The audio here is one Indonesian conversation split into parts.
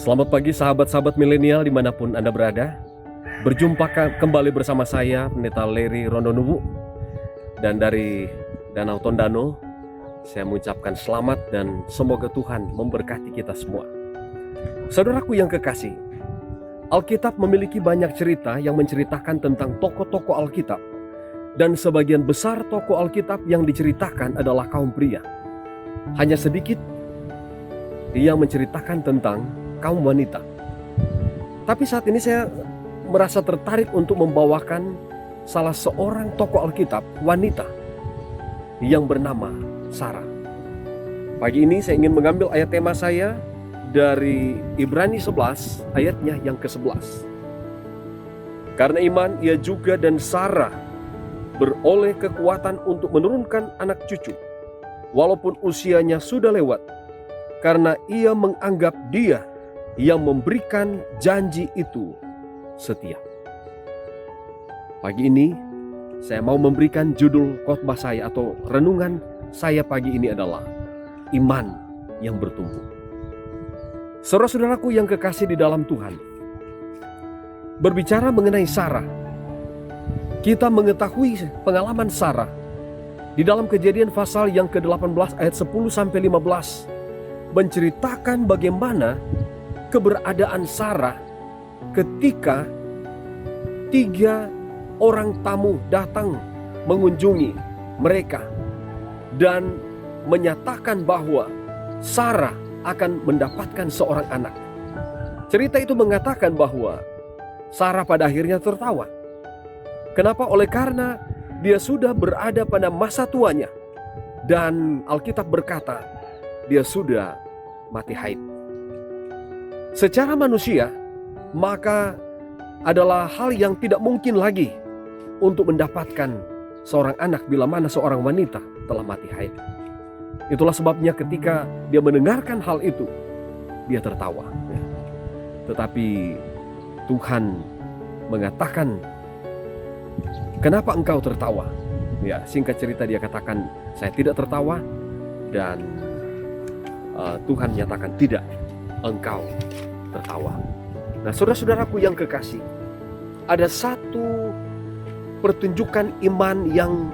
Selamat pagi sahabat-sahabat milenial dimanapun Anda berada. Berjumpa kembali bersama saya Pendeta Leri Rondonuwu. Dan dari Danau Tondano saya mengucapkan selamat dan semoga Tuhan memberkati kita semua. Saudaraku yang kekasih, Alkitab memiliki banyak cerita yang menceritakan tentang tokoh-tokoh Alkitab. Dan sebagian besar tokoh Alkitab yang diceritakan adalah kaum pria. Hanya sedikit yang menceritakan tentang kaum wanita. Tapi saat ini saya merasa tertarik untuk membawakan salah seorang tokoh Alkitab wanita yang bernama Sarah. Pagi ini saya ingin mengambil ayat tema saya dari Ibrani 11 ayatnya yang ke-11. Karena iman ia juga dan Sarah beroleh kekuatan untuk menurunkan anak cucu walaupun usianya sudah lewat, karena ia menganggap Dia yang memberikan janji itu setia. Pagi ini saya mau memberikan judul khotbah saya atau renungan saya pagi ini adalah iman yang bertumbuh. Saudara-saudaraku yang kekasih di dalam Tuhan, berbicara mengenai Sarah, kita mengetahui pengalaman Sarah di dalam Kejadian pasal yang ke-18 ayat 10-15 menceritakan bagaimana keberadaan Sarah ketika 3 orang tamu datang mengunjungi mereka dan menyatakan bahwa Sarah akan mendapatkan seorang anak. Cerita itu mengatakan bahwa Sarah pada akhirnya tertawa. Kenapa? Oleh karena dia sudah berada pada masa tuanya dan Alkitab berkata dia sudah mati haid. Secara manusia, maka adalah hal yang tidak mungkin lagi untuk mendapatkan seorang anak bila mana seorang wanita telah mati haid. Itulah sebabnya ketika dia mendengarkan hal itu, dia tertawa. Tetapi Tuhan mengatakan, "Kenapa engkau tertawa?" Ya, singkat cerita dia katakan, "Saya tidak tertawa." Dan Tuhan nyatakan, "Tidak, engkau tertawa." Nah, saudara-saudaraku yang kekasih, ada satu pertunjukan iman yang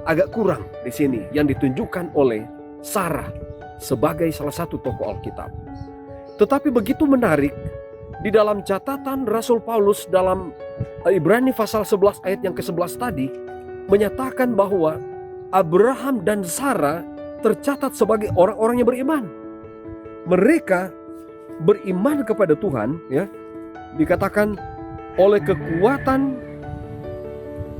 agak kurang di sini yang ditunjukkan oleh Sarah sebagai salah satu tokoh Alkitab. Tetapi begitu menarik di dalam catatan Rasul Paulus dalam Ibrani pasal 11 ayat yang ke-11 tadi menyatakan bahwa Abraham dan Sarah tercatat sebagai orang-orang yang beriman. Mereka beriman kepada Tuhan, ya. Dikatakan oleh kekuatan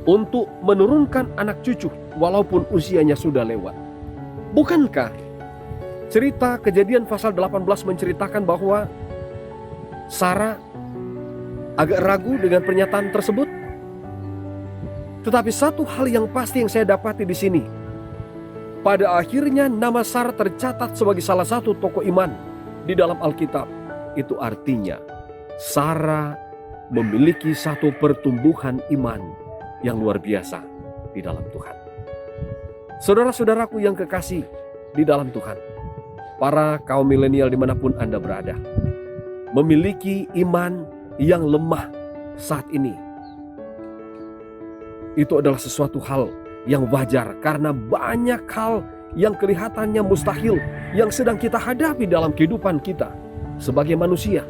untuk menurunkan anak cucu walaupun usianya sudah lewat. Bukankah cerita Kejadian pasal 18 menceritakan bahwa Sarah agak ragu dengan pernyataan tersebut? Tetapi satu hal yang pasti yang saya dapati di sini, pada akhirnya nama Sarah tercatat sebagai salah satu tokoh iman di dalam Alkitab. Itu artinya Sarah memiliki satu pertumbuhan iman yang luar biasa di dalam Tuhan. Saudara-saudaraku yang kekasih di dalam Tuhan, para kaum milenial dimanapun Anda berada, memiliki iman yang lemah saat ini, itu adalah sesuatu hal yang wajar karena banyak hal yang kelihatannya mustahil yang sedang kita hadapi dalam kehidupan kita sebagai manusia.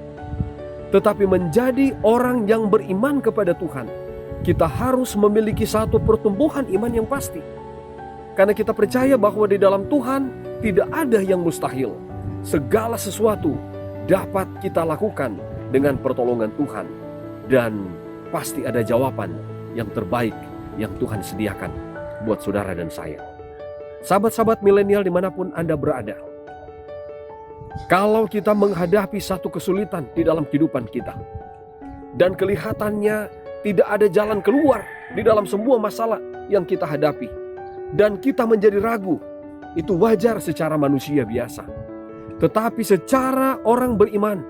Tetapi menjadi orang yang beriman kepada Tuhan, kita harus memiliki satu pertumbuhan iman yang pasti. Karena kita percaya bahwa di dalam Tuhan tidak ada yang mustahil. Segala sesuatu dapat kita lakukan dengan pertolongan Tuhan. Dan pasti ada jawaban yang terbaik yang Tuhan sediakan buat saudara dan saya. Sahabat-sahabat milenial dimanapun Anda berada, kalau kita menghadapi satu kesulitan di dalam kehidupan kita dan kelihatannya tidak ada jalan keluar di dalam semua masalah yang kita hadapi dan kita menjadi ragu, itu wajar secara manusia biasa. Tetapi secara orang beriman,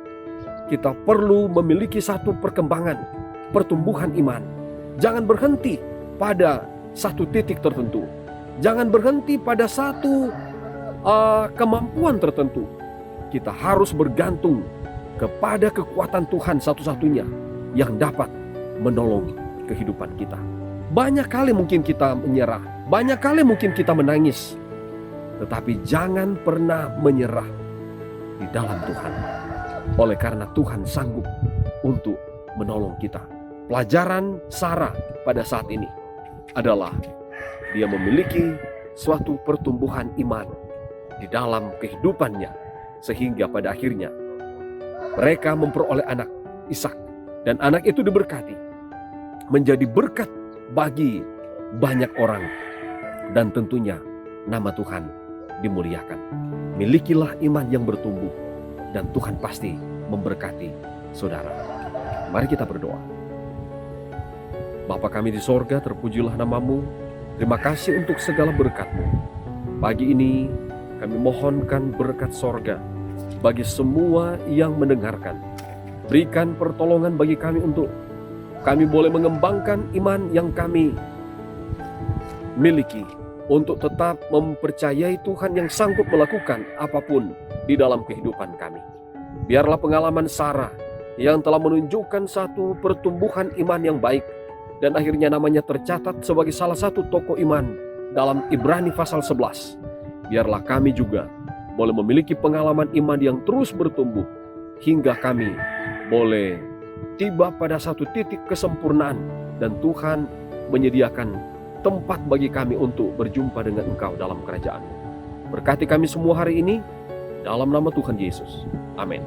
kita perlu memiliki satu perkembangan, pertumbuhan iman. Jangan berhenti pada satu titik tertentu. Jangan berhenti pada satu kemampuan tertentu. kita harus bergantung kepada kekuatan Tuhan satu-satunya yang dapat menolong kehidupan kita. Banyak kali mungkin kita menyerah, banyak kali mungkin kita menangis, tetapi jangan pernah menyerah di dalam Tuhan. Oleh karena Tuhan sanggup untuk menolong kita. Pelajaran Sarah pada saat ini adalah dia memiliki suatu pertumbuhan iman di dalam kehidupannya, sehingga pada akhirnya mereka memperoleh anak Ishak, dan anak itu diberkati menjadi berkat bagi banyak orang, dan tentunya nama Tuhan dimuliakan. Milikilah iman yang bertumbuh, dan Tuhan pasti memberkati saudara. Mari kita berdoa. Bapa kami di sorga, terpujilah namamu. Terima kasih untuk segala berkat-Mu. Pagi ini kami mohonkan berkat sorga bagi semua yang mendengarkan. Berikan pertolongan bagi kami untuk kami boleh mengembangkan iman yang kami miliki, untuk tetap mempercayai Tuhan yang sanggup melakukan apapun di dalam kehidupan kami. Biarlah pengalaman Sarah yang telah menunjukkan satu pertumbuhan iman yang baik, dan akhirnya namanya tercatat sebagai salah satu tokoh iman dalam Ibrani pasal 11. Biarlah kami juga boleh memiliki pengalaman iman yang terus bertumbuh, hingga kami boleh tiba pada satu titik kesempurnaan, dan Tuhan menyediakan tempat bagi kami untuk berjumpa dengan Engkau dalam kerajaan. Berkati kami semua hari ini, dalam nama Tuhan Yesus. Amin.